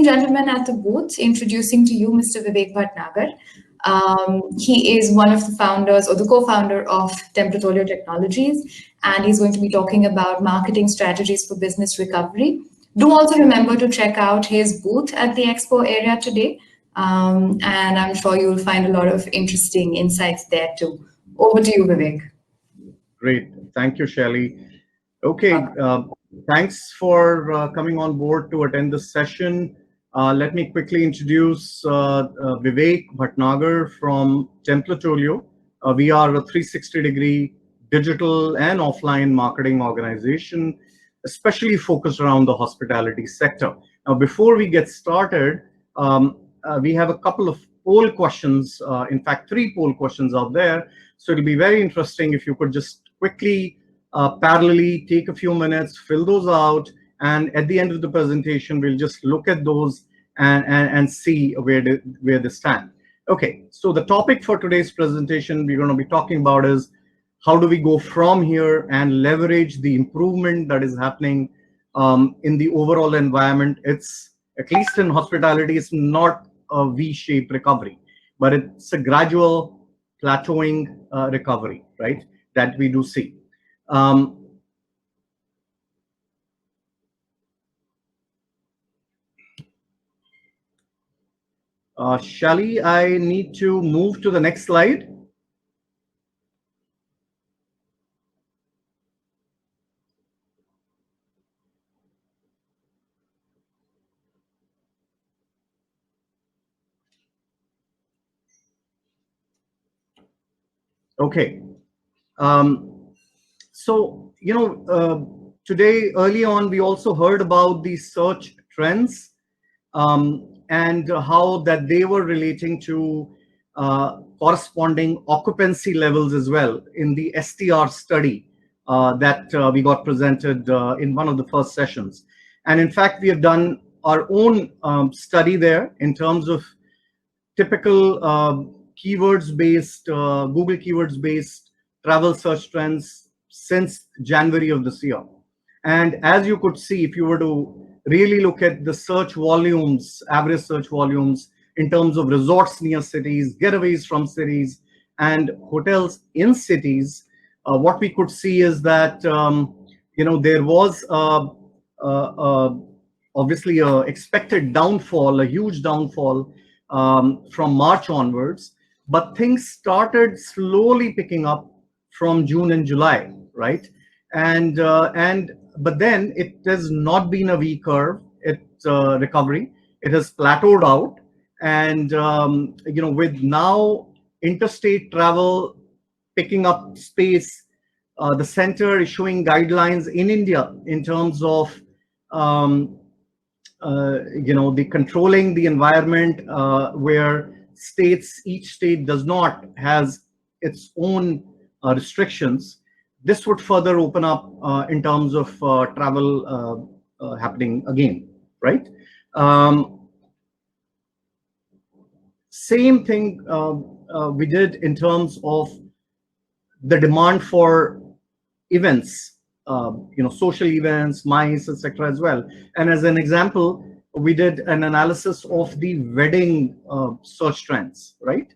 gentlemen at the booth, introducing to you Mr. Vivek Bhatnagar. He is one of the founders or the co-founder of Templatolio Technologies, and he's going to be talking about marketing strategies for business recovery. Do also remember to check out his booth at the expo area today, and I'm sure you'll find a lot of interesting insights there too. Over to you, Vivek. Great. Thank you, Shelly. Okay. Thanks for coming on board to attend this session. Let me quickly introduce Vivek Bhatnagar from Templatolio. We are a 360-degree digital and offline marketing organization, especially focused around the hospitality sector. Now, before we get started, we have a couple of poll questions, in fact, 3 poll questions out there. So it'll be very interesting if you could just quickly, parallelly take a few minutes, fill those out, and at the end of the presentation, we'll just look at those and see where they stand. Okay, so the topic for today's presentation we're going to be talking about is how do we go from here and leverage the improvement that is happening in the overall environment. It's, at least in hospitality, it's not a V-shaped recovery, but it's a gradual plateauing recovery, right, that we do see. Shelly, I need to move to the next slide. Okay. So, today, early on, we also heard about the search trends and how that they were relating to corresponding occupancy levels as well in the STR study that we got presented in one of the first sessions. And in fact, we have done our own study there in terms of typical keywords-based, Google keywords-based travel search trends since January of this year. And as you could see, if you were to really look at the search volumes, average search volumes in terms of resorts near cities, getaways from cities, and hotels in cities, what we could see is that, there was obviously a expected downfall, a huge downfall from March onwards, but things started slowly picking up from June and July, right? But then it has not been a V curve. It's recovery. It has plateaued out, and with now interstate travel picking up space, the center is issuing guidelines in India in terms of the controlling the environment where each state does not has its own restrictions. This would further open up in terms of travel happening again, right? Same thing we did in terms of the demand for events, social events, MICE, etc. as well. And as an example, we did an analysis of the wedding search trends, right?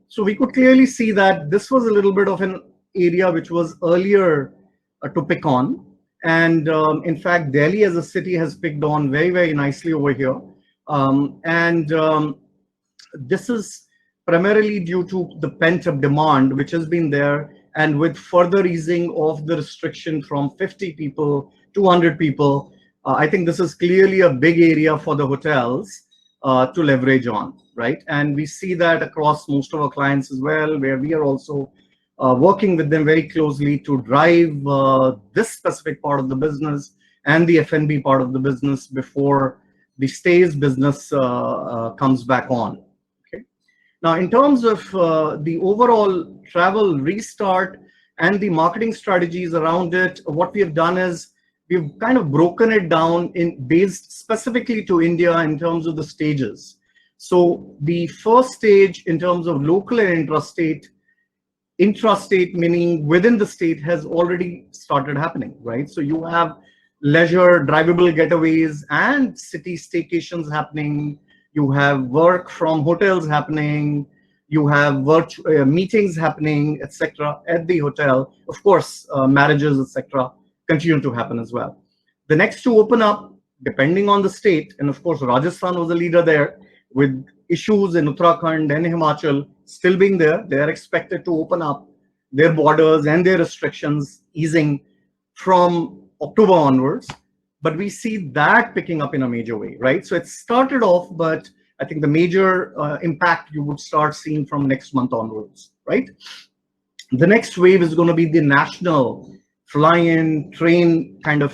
So we could clearly see that this was a little bit of an area which was earlier to pick on. And in fact, Delhi as a city has picked on very, very nicely over here. This is primarily due to the pent-up demand which has been there, and with further easing of the restriction from 50 people to 100 people, I think this is clearly a big area for the hotels to leverage on, right? And we see that across most of our clients as well, where we are also working with them very closely to drive this specific part of the business and the F&B part of the business before the stays business comes back on. Okay. Now, in terms of the overall travel restart and the marketing strategies around it, what we have done is we've kind of broken it down based specifically to India in terms of the stages. So the first stage in terms of local and intrastate meaning within the state has already started happening, right? So you have leisure, drivable getaways, and city staycations happening. You have work from hotels happening. You have virtual meetings happening, etc. at the hotel. Of course, marriages, etc. continue to happen as well. The next to open up, depending on the state, and of course, Rajasthan was a leader there, with issues in Uttarakhand and Himachal still being there. They are expected to open up their borders and their restrictions easing from October onwards. But we see that picking up in a major way, right? So it started off, but I think the major impact you would start seeing from next month onwards, right? The next wave is going to be the national fly-in, train kind of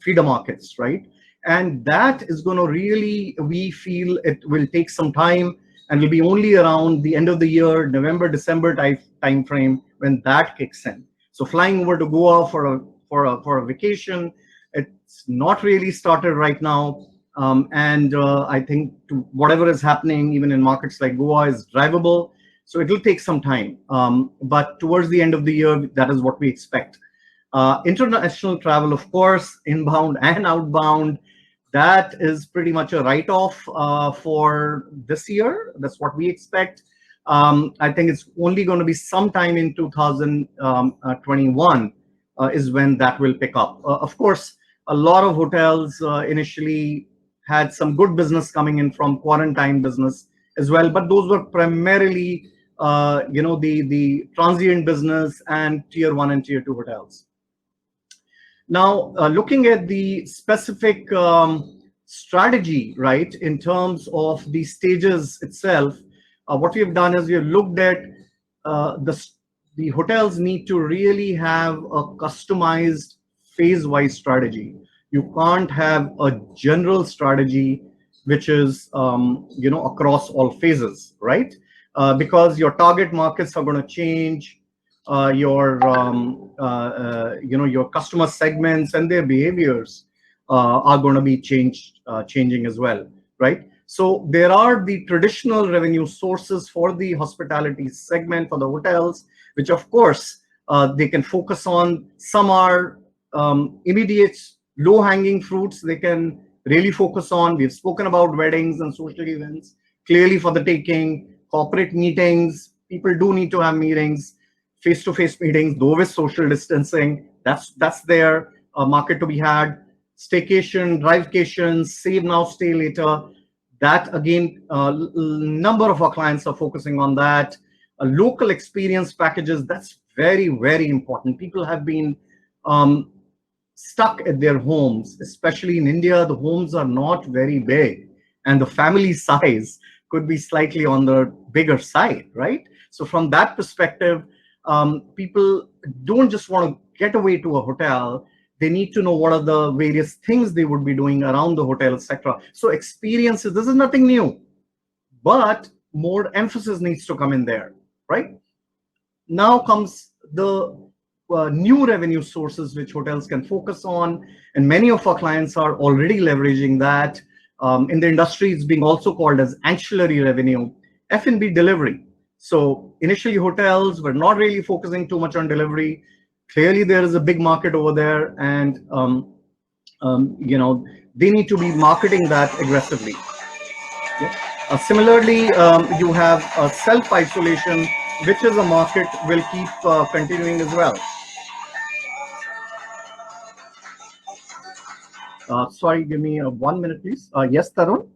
feeder markets, right? And that is going to really, we feel it will take some time and will be only around the end of the year, November, December time frame when that kicks in. So flying over to Goa for a vacation, it's not really started right now. I think whatever is happening, even in markets like Goa, is drivable. So it will take some time. But towards the end of the year, that is what we expect. International travel, of course, inbound and outbound, that is pretty much a write-off for this year. That's what we expect. I think it's only going to be sometime in 2021 is when that will pick up. Of course, a lot of hotels initially had some good business coming in from quarantine business as well, but those were primarily, the transient business and tier 1 and tier 2 hotels. Now, looking at the specific strategy, right, in terms of the stages itself, what we have done is we have looked at the hotels need to really have a customized phase-wise strategy. You can't have a general strategy which is, across all phases, right? Because your target markets are going to change. Your customer segments and their behaviors are going to be changing as well, right? So there are the traditional revenue sources for the hospitality segment for the hotels, which of course they can focus on. Some are immediate low-hanging fruits they can really focus on. We've spoken about weddings and social events, clearly for the taking. Corporate meetings, people do need to have meetings, face-to-face meetings, though with social distancing. That's their market to be had. Staycation, drivecation, save now, stay later. That again, number of our clients are focusing on that. Local experience packages, that's very, very important. People have been stuck at their homes, especially in India. The homes are not very big, and the family size could be slightly on the bigger side, right? So from that perspective, people don't just want to get away to a hotel. They need to know what are the various things they would be doing around the hotel, etc. So experiences, this is nothing new, but more emphasis needs to come in there, right? Now comes the new revenue sources which hotels can focus on, and many of our clients are already leveraging that. In the industry, it's being also called as ancillary revenue, F&B delivery. So initially, hotels were not really focusing too much on delivery. Clearly, there is a big market over there, and they need to be marketing that aggressively. Yeah. Similarly, you have self-isolation, which is a market will keep continuing as well. Sorry, give me 1 minute, please. Yes, Tarun?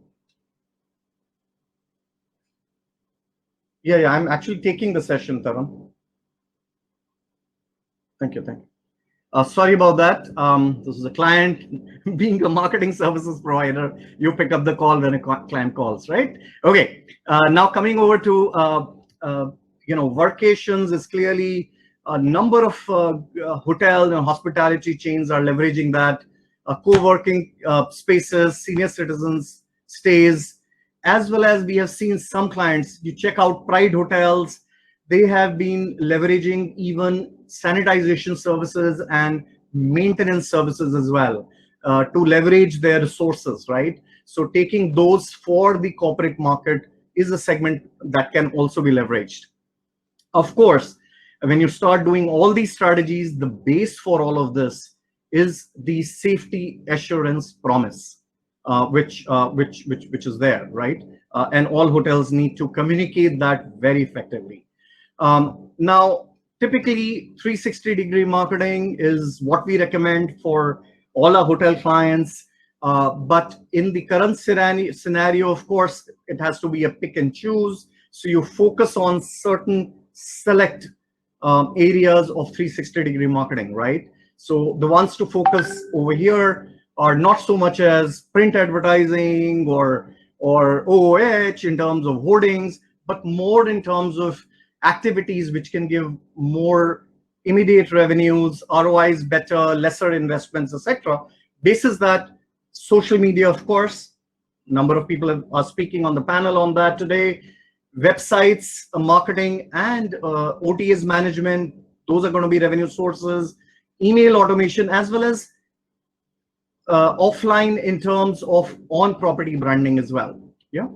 Yeah, I'm actually taking the session, Tarun. Thank you. Sorry about that. This is a client. Being a marketing services provider, you pick up the call when a client calls, right? Okay. Now coming over to workations is clearly a number of hotel and hospitality chains are leveraging that. Co-working spaces, senior citizens stays, as well as we have seen some clients. You check out Pride hotels. They have been leveraging even sanitization services and maintenance services as well to leverage their resources, right? So taking those for the corporate market is a segment that can also be leveraged. Of course, when you start doing all these strategies, the base for all of this is the safety assurance promise, which is there, right? And all hotels need to communicate that very effectively. Now, typically 360-degree marketing is what we recommend for all our hotel clients. But in the current scenario, of course, it has to be a pick and choose. So you focus on certain select areas of 360-degree marketing, right? So the ones to focus over here are not so much as print advertising or OOH in terms of hoardings, but more in terms of activities which can give more immediate revenues, ROIs better, lesser investments, etc. Basis that social media, of course, number of people are speaking on the panel on that today. Websites, marketing, and OTAs management, those are going to be revenue sources. Email automation, as well as offline in terms of on-property branding as well. Yeah.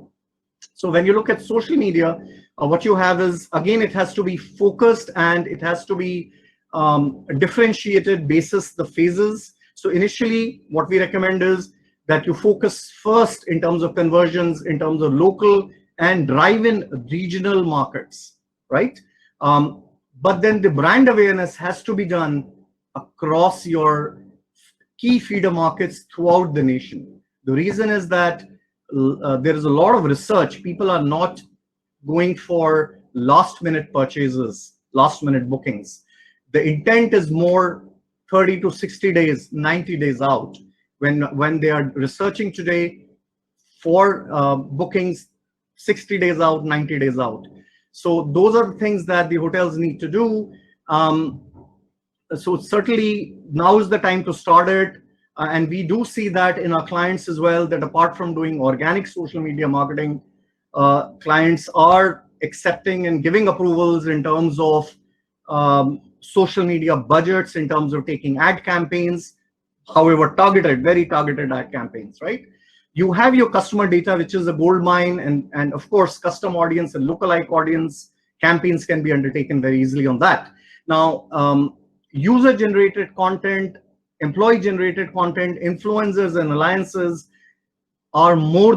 So when you look at social media, what you have is, again, it has to be focused and it has to be differentiated basis the phases. So initially, what we recommend is that you focus first in terms of conversions, in terms of local and drive in regional markets, right? But then the brand awareness has to be done across your key feeder markets throughout the nation. The reason is that there is a lot of research. People are not going for last minute purchases, last minute bookings. The intent is more 30 to 60 days, 90 days out, when they are researching today for bookings 60 days out, 90 days out. So those are the things that the hotels need to do. So certainly now is the time to start it. And we do see that in our clients as well, that apart from doing organic social media marketing, clients are accepting and giving approvals in terms of social media budgets, in terms of taking ad campaigns, however targeted, very targeted ad campaigns, right? You have your customer data, which is a gold mine, and of course, custom audience and lookalike audience campaigns can be undertaken very easily on that. Now, user-generated content, employee-generated content, influencers and alliances are more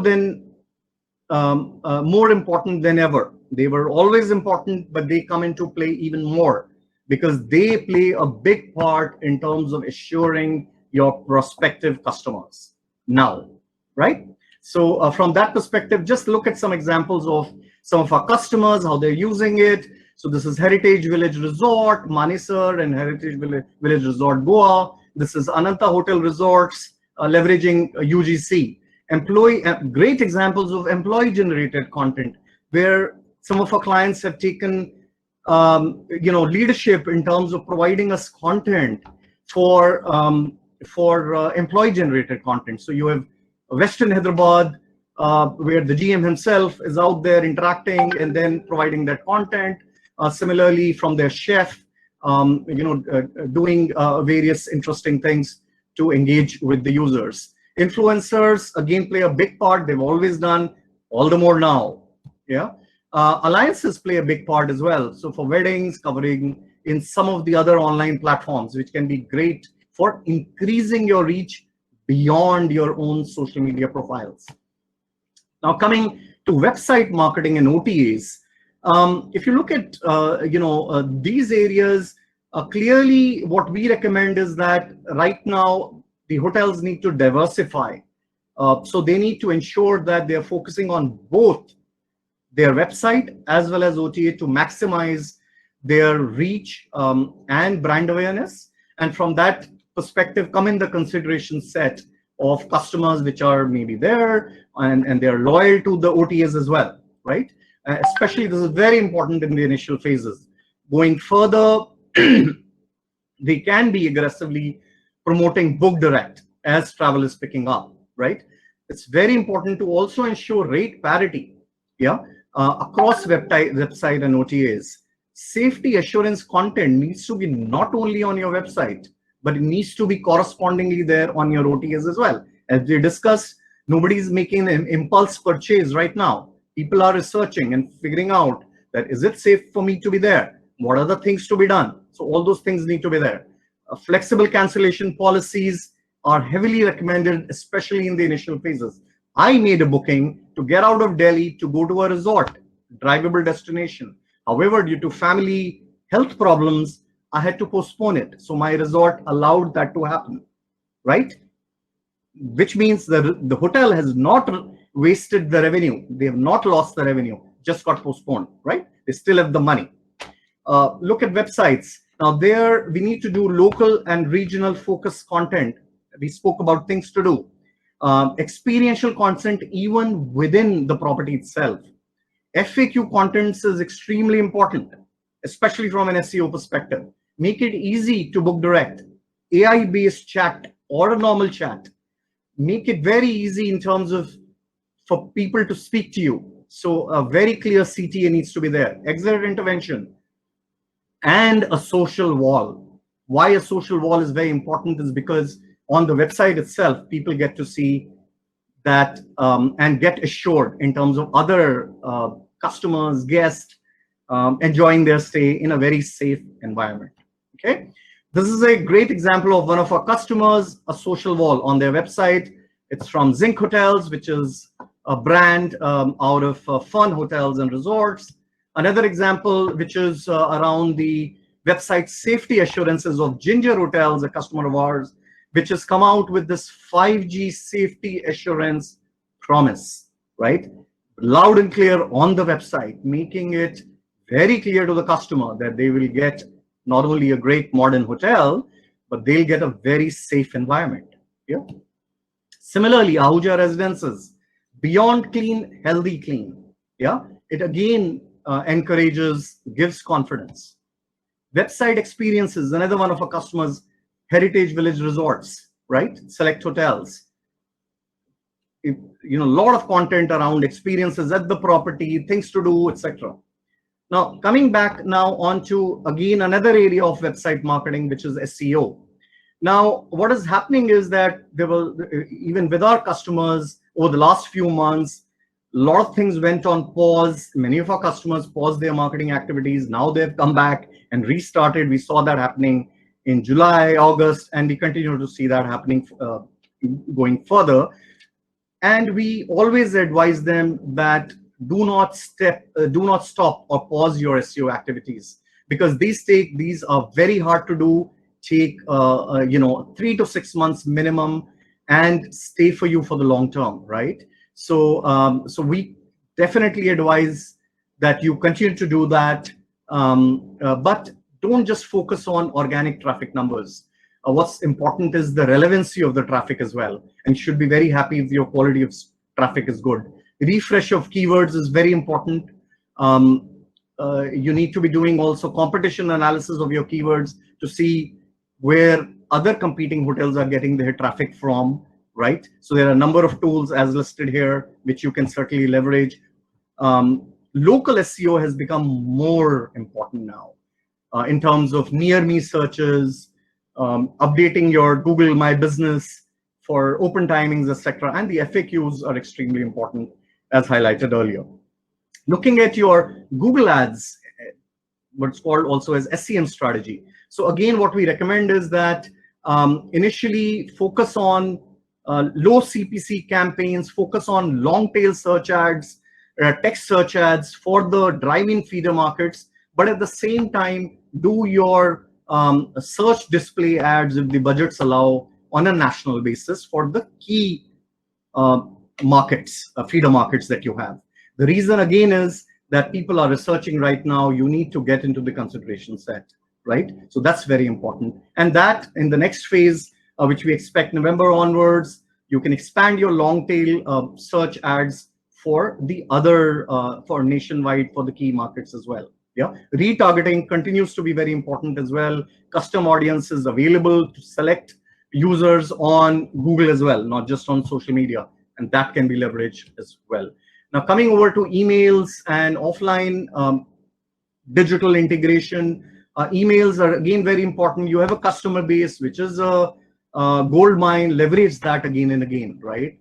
important than ever. They were always important, but they come into play even more because they play a big part in terms of assuring your prospective customers now, right? So from that perspective, just look at some examples of some of our customers, how they're using it. So this is Heritage Village Resort, Manesar, and Heritage Village Resort, Goa. This is Ananta Hotel Resorts, leveraging UGC. Great examples of employee-generated content, where some of our clients have taken, leadership in terms of providing us content for employee-generated content. So you have Western Hyderabad, where the GM himself is out there interacting and then providing that content. Similarly, from their chef, doing various interesting things to engage with the users. Influencers, again, play a big part. They've always done, all the more now. Yeah. Alliances play a big part as well. So for weddings, covering in some of the other online platforms, which can be great for increasing your reach beyond your own social media profiles. Now, coming to website marketing and OTAs, if you look at these areas, clearly what we recommend is that right now the hotels need to diversify. So they need to ensure that they're focusing on both their website as well as OTA to maximize their reach and brand awareness. And from that perspective, come in the consideration set of customers which are maybe there and they're loyal to the OTAs as well, right? Especially this is very important in the initial phases. Going further, they can be aggressively promoting book direct as travel is picking up, right? It's very important to also ensure rate parity, yeah, across website and OTAs. Safety assurance content needs to be not only on your website, but it needs to be correspondingly there on your OTAs as well. As we discussed, nobody's making an impulse purchase right now. People are researching and figuring out that, is it safe for me to be there? What are the things to be done? So all those things need to be there. Flexible cancellation policies are heavily recommended, especially in the initial phases. I made a booking to get out of Delhi to go to a resort, drivable destination. However, due to family health problems, I had to postpone it. So my resort allowed that to happen, right? Which means the hotel has not wasted the revenue. They have not lost the revenue, just got postponed, right? They still have the money. Look at websites. Now there, we need to do local and regional focus content. We spoke about things to do. Experiential content even within the property itself. FAQ contents is extremely important, especially from an SEO perspective. Make it easy to book direct. AI-based chat or a normal chat. Make it very easy in terms of for people to speak to you. So a very clear CTA needs to be there. Exit intervention and a social wall. Why a social wall is very important is because on the website itself, people get to see that and get assured in terms of other customers, guests enjoying their stay in a very safe environment. Okay, this is a great example of one of our customers, a social wall on their website. It's from Zinc Hotels, which is a brand out of fun hotels and resorts. Another example, which is around the website safety assurances of Ginger Hotels, a customer of ours, which has come out with this 5G safety assurance promise, right? Loud and clear on the website, making it very clear to the customer that they will get not only a great modern hotel, but they'll get a very safe environment. Yeah. Similarly, Ahuja Residences, beyond clean, healthy clean. Yeah. It again encourages, gives confidence. Website experiences, another one of our customers, Heritage Village Resorts, right? Select hotels. A lot of content around experiences at the property, things to do, etc. Now, coming back now onto, again, another area of website marketing, which is SEO. Now, what is happening is that there will, even with our customers over the last few months, a lot of things went on pause. Many of our customers paused their marketing activities. Now they've come back and restarted. We saw that happening in July, August, and we continue to see that happening going further. And we always advise them that do not stop or pause your SEO activities, because these are very hard to do, take 3 to 6 months minimum, and stay for you for the long term, right? So so we definitely advise that you continue to do that, but don't just focus on organic traffic numbers. What's important is the relevancy of the traffic as well, and you should be very happy if your quality of traffic is good. Refresh of keywords is very important. You need to be doing also competition analysis of your keywords to see where other competing hotels are getting their traffic from, right? So there are a number of tools as listed here, which you can certainly leverage. Local SEO has become more important now in terms of near me searches, updating your Google My Business for open timings, etc. And the FAQs are extremely important, as highlighted earlier. Looking at your Google Ads, what's called also as SEM strategy. So again, what we recommend is that initially focus on low CPC campaigns, focus on long tail search ads, text search ads for the driving feeder markets, but at the same time, do your search display ads if the budgets allow on a national basis for the key markets, feeder markets that you have. The reason again is that people are researching right now, you need to get into the consideration set, right? So that's very important. And that in the next phase, which we expect November onwards, you can expand your long tail search ads for the other, for nationwide, for the key markets as well. Yeah, retargeting continues to be very important as well. Custom audiences available to select users on Google as well, not just on social media, and that can be leveraged as well. Now coming over to emails and offline digital integration, emails are again very important. You have a customer base, which is a gold mine. Leverage that again and again, right?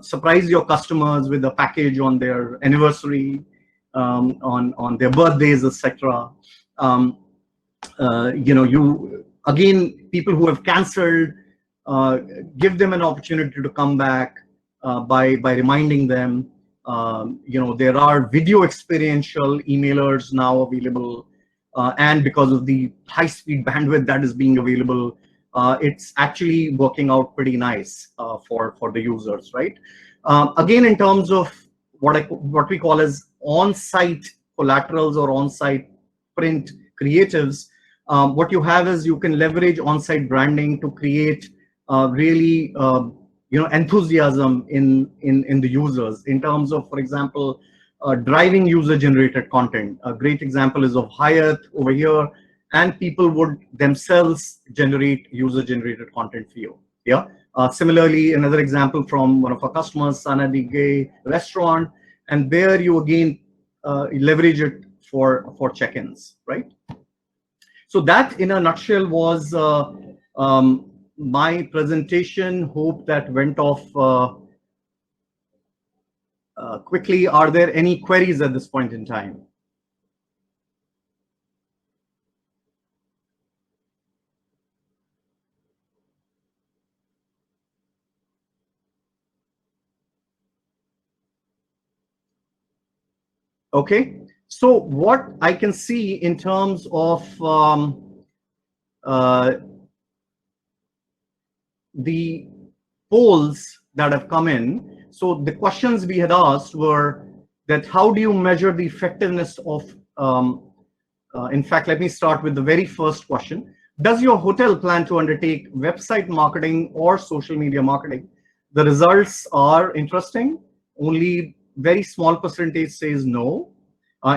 Surprise your customers with a package on their anniversary, on their birthdays, etc. Again, people who have canceled, give them an opportunity to come back by reminding them. There are video experiential emailers now available, and because of the high-speed bandwidth that is being available, it's actually working out pretty nice for the users, right? Again, in terms of what we call as on-site collaterals or on-site print creatives, what you have is you can leverage on-site branding to create really enthusiasm in the users in terms of, for example, driving user-generated content. A great example is of Hyatt over here, and people would themselves generate user-generated content for you. Yeah. Similarly, another example from one of our customers, Sanadige Restaurant, and there you again leverage it for check-ins, right? So that, in a nutshell, was my presentation. Hope that went off quickly. Are there any queries at this point in time? Okay, so what I can see in terms of the polls that have come in, so the questions we had asked were that how do you measure the effectiveness of, in fact, let me start with the very first question. Does your hotel plan to undertake website marketing or social media marketing? The results are interesting. Only very small percentage says no.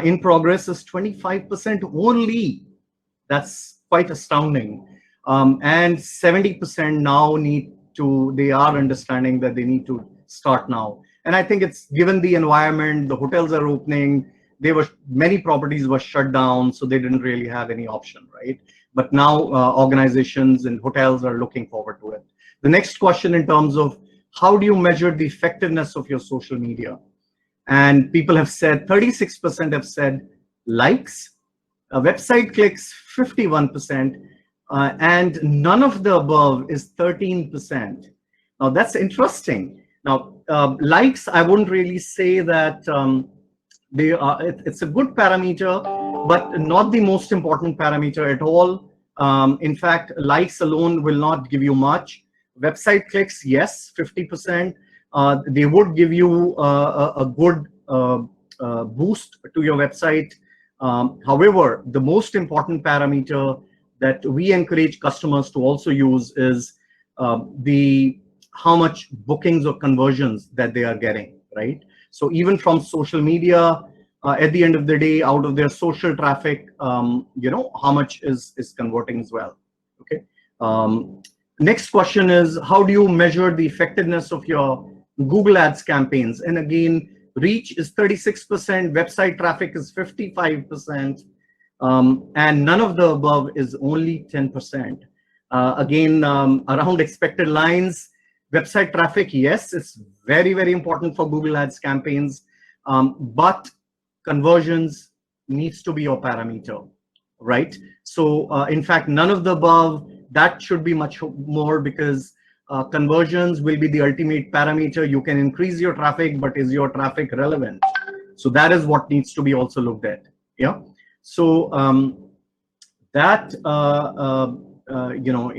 In progress is 25% only. That's quite astounding. And 70% now they are understanding that they need to start now. And I think it's given the environment, the hotels are opening, many properties were shut down, so they didn't really have any option, right? But now organizations and hotels are looking forward to it. The next question in terms of how do you measure the effectiveness of your social media? And people have said, 36% have said likes, website clicks 51%, and none of the above is 13%. Now that's interesting. Now likes, I wouldn't really say that it's a good parameter, but not the most important parameter at all. In fact, likes alone will not give you much. Website clicks, yes, 50%. They would give you a good boost to your website. However, the most important parameter that we encourage customers to also use is how much bookings or conversions that they are getting, right? So even from social media, at the end of the day, out of their social traffic, how much is converting as well, okay? Next question is, how do you measure the effectiveness of your Google Ads campaigns? And again, reach is 36%, website traffic is 55%, and none of the above is only 10%. Again, around expected lines, website traffic, yes, it's very, very important for Google Ads campaigns, but conversions needs to be your parameter, right? So in fact, none of the above, that should be much more, because conversions will be the ultimate parameter. You can increase your traffic, but is your traffic relevant? So that is what needs to be also looked at. Yeah. So that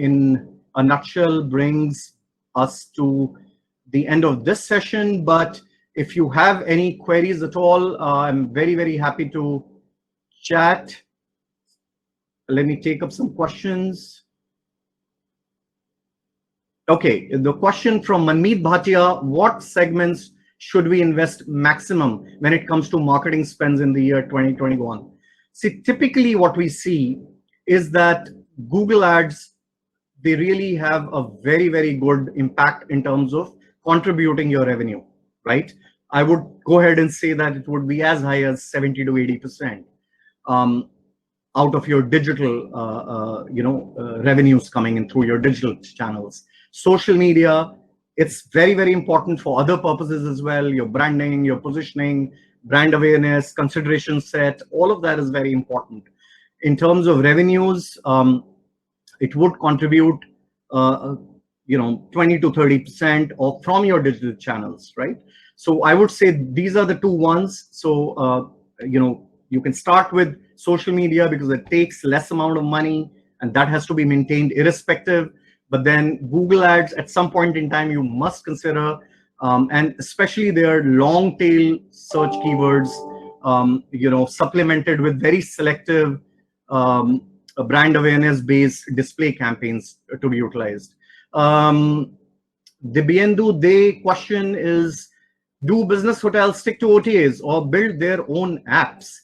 in a nutshell brings us to the end of this session. But if you have any queries at all, I'm very, very happy to chat. Let me take up some questions. Okay, the question from Manmeet Bhatia: what segments should we invest maximum when it comes to marketing spends in the year 2021? See, typically what we see is that Google Ads, they really have a very, very good impact in terms of contributing your revenue, right? I would go ahead and say that it would be as high as 70 to 80% out of your digital, revenues coming in through your digital channels. Social media, it's very, very important for other purposes as well. Your branding, your positioning, brand awareness, consideration set, all of that is very important. In terms of revenues, it would contribute, 20 to 30% from your digital channels, right? So I would say these are the two ones. So, you can start with social media because it takes less amount of money and that has to be maintained irrespective. But then Google Ads at some point in time you must consider, and especially their long tail search keywords, supplemented with very selective brand awareness based display campaigns to be utilized. The Biendu Day question is, do business hotels stick to OTAs or build their own apps?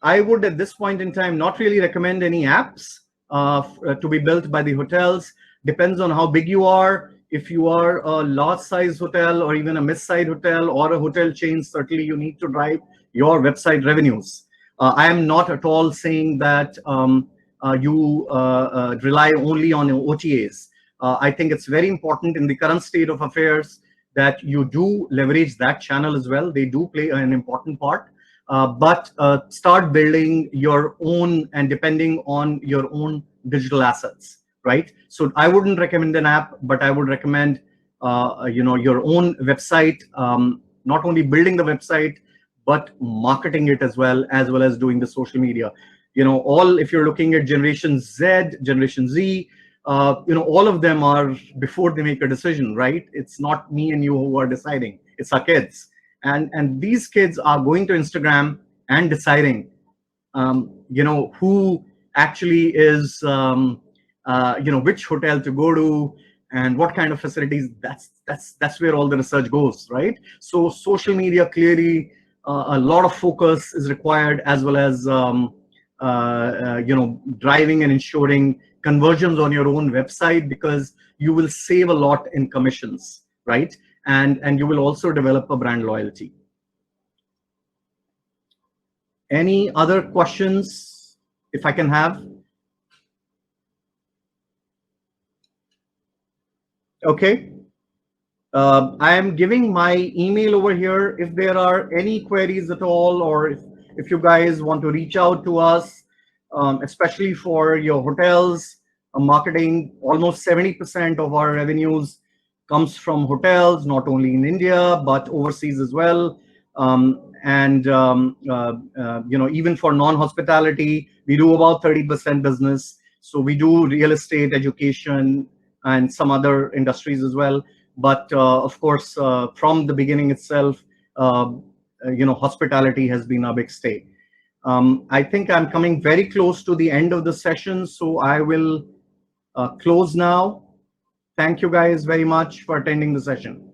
I would at this point in time not really recommend any apps to be built by the hotels. Depends on how big you are. If you are a large size hotel or even a mid-size hotel or a hotel chain, certainly you need to drive your website revenues. I am not at all saying that you rely only on OTAs. I think it's very important in the current state of affairs that you do leverage that channel as well. They do play an important part, but start building your own and depending on your own digital assets, right? So I wouldn't recommend an app, but I would recommend your own website, not only building the website, but marketing it as well as doing the social media. If you're looking at Generation Z, Generation Z, all of them are before they make a decision, right? It's not me and you who are deciding, it's our kids. And these kids are going to Instagram and deciding, who actually is, which hotel to go to and what kind of facilities. That's where all the research goes, right? So social media, clearly, a lot of focus is required, as well as, driving and ensuring conversions on your own website, because you will save a lot in commissions, right? And you will also develop a brand loyalty. Any other questions, if I can have? Okay. I am giving my email over here. If there are any queries at all, or if you guys want to reach out to us, especially for your hotels marketing, almost 70% of our revenues comes from hotels, not only in India, but overseas as well. Even for non-hospitality, we do about 30% business. So we do real estate, education, and some other industries as well. But of course, from the beginning itself, hospitality has been a big stay. I think I'm coming very close to the end of the session, so I will close now. Thank you guys very much for attending the session.